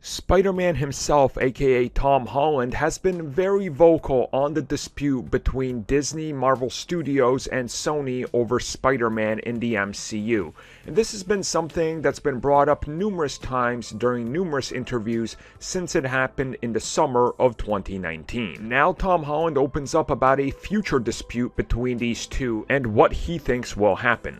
Spider-Man himself, aka Tom Holland, has been very vocal on the dispute between Disney, Marvel Studios, and Sony over Spider-Man in the MCU. And this has been something that's been brought up numerous times during numerous interviews since it happened in the summer of 2019. Now Tom Holland opens up about a future dispute between these two and what he thinks will happen.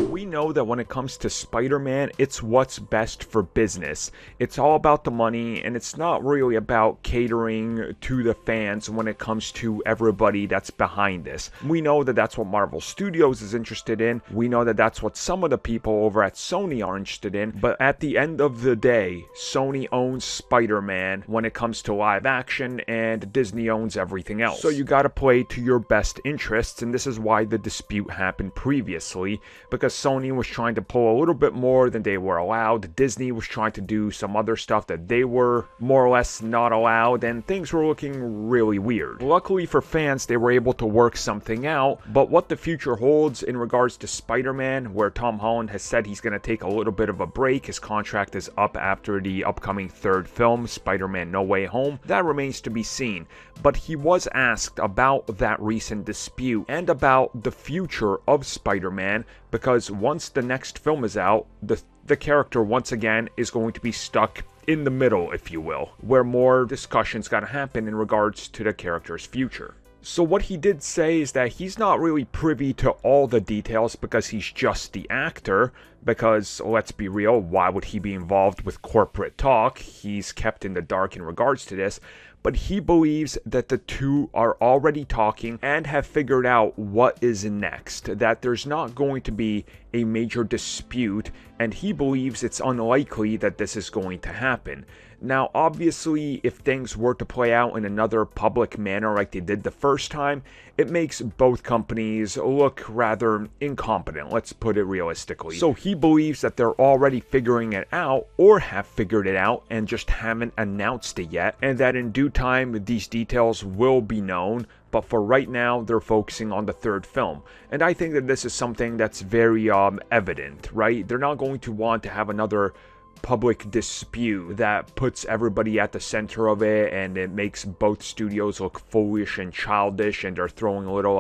We know that when it comes to Spider-Man, it's what's best for business. It's all about the money, and it's not really about catering to the fans when it comes to everybody that's behind this. We know that that's what Marvel Studios is interested in. We know that that's what some of the people over at Sony are interested in. But at the end of the day, Sony owns Spider-Man when it comes to live action, and Disney owns everything else. So you gotta play to your best interests, and this is why the dispute happened previously, because Sony was trying to pull a little bit more than they were allowed. Disney was trying to do some other stuff that they were more or less not allowed, and things were looking really weird. Luckily for fans, they were able to work something out, but what the future holds in regards to Spider-Man, where Tom Holland has said he's going to take a little bit of a break, his contract is up after the upcoming third film, Spider-Man No Way Home, that remains to be seen. But he was asked about that recent dispute and about the future of Spider-Man, because once the next film is out, the character once again is going to be stuck in the middle, if you will, where more discussion's got to happen in regards to the character's future. So what he did say is that he's not really privy to all the details because he's just the actor, because let's be real, why would he be involved with corporate talk? He's kept in the dark in regards to this, but he believes that the two are already talking and have figured out what is next, that there's not going to be a major dispute, and he believes it's unlikely that this is going to happen. Now, obviously, if things were to play out in another public manner like they did the first time, it makes both companies look rather incompetent, let's put it realistically. So he believes that they're already figuring it out, or have figured it out and just haven't announced it yet, and that in due time these details will be known, but for right now they're focusing on the third film. And I think that this is something that's very evident, right? They're not going to want to have another public dispute that puts everybody at the center of it, and it makes both studios look foolish and childish, and they're throwing a little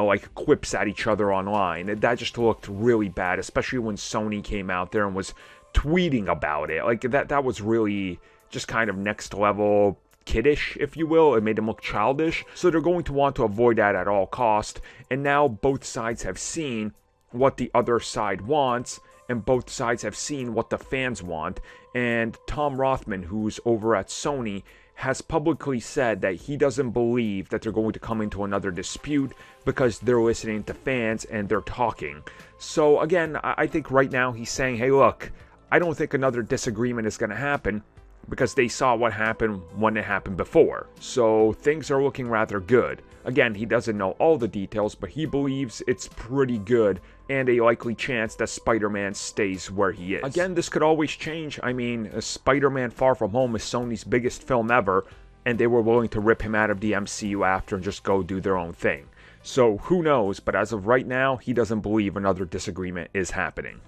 like quips at each other online. That just looked really bad, especially when Sony came out there and was tweeting about it. Like that was really just kind of next level kiddish, if you will. It made them look childish, so they're going to want to avoid that at all cost. And now both sides have seen what the other side wants, and both sides have seen what the fans want. And Tom Rothman, who's over at Sony, has publicly said that he doesn't believe that they're going to come into another dispute because they're listening to fans and they're talking. So again, I think right now he's saying, hey look, I don't think another disagreement is going to happen, because they saw what happened when it happened before. So things are looking rather good. Again, he doesn't know all the details, but he believes it's pretty good and a likely chance that Spider-Man stays where he is. Again, this could always change. I mean, Spider-Man Far From Home is Sony's biggest film ever, and they were willing to rip him out of the MCU after and just go do their own thing. So who knows, but as of right now, he doesn't believe another disagreement is happening.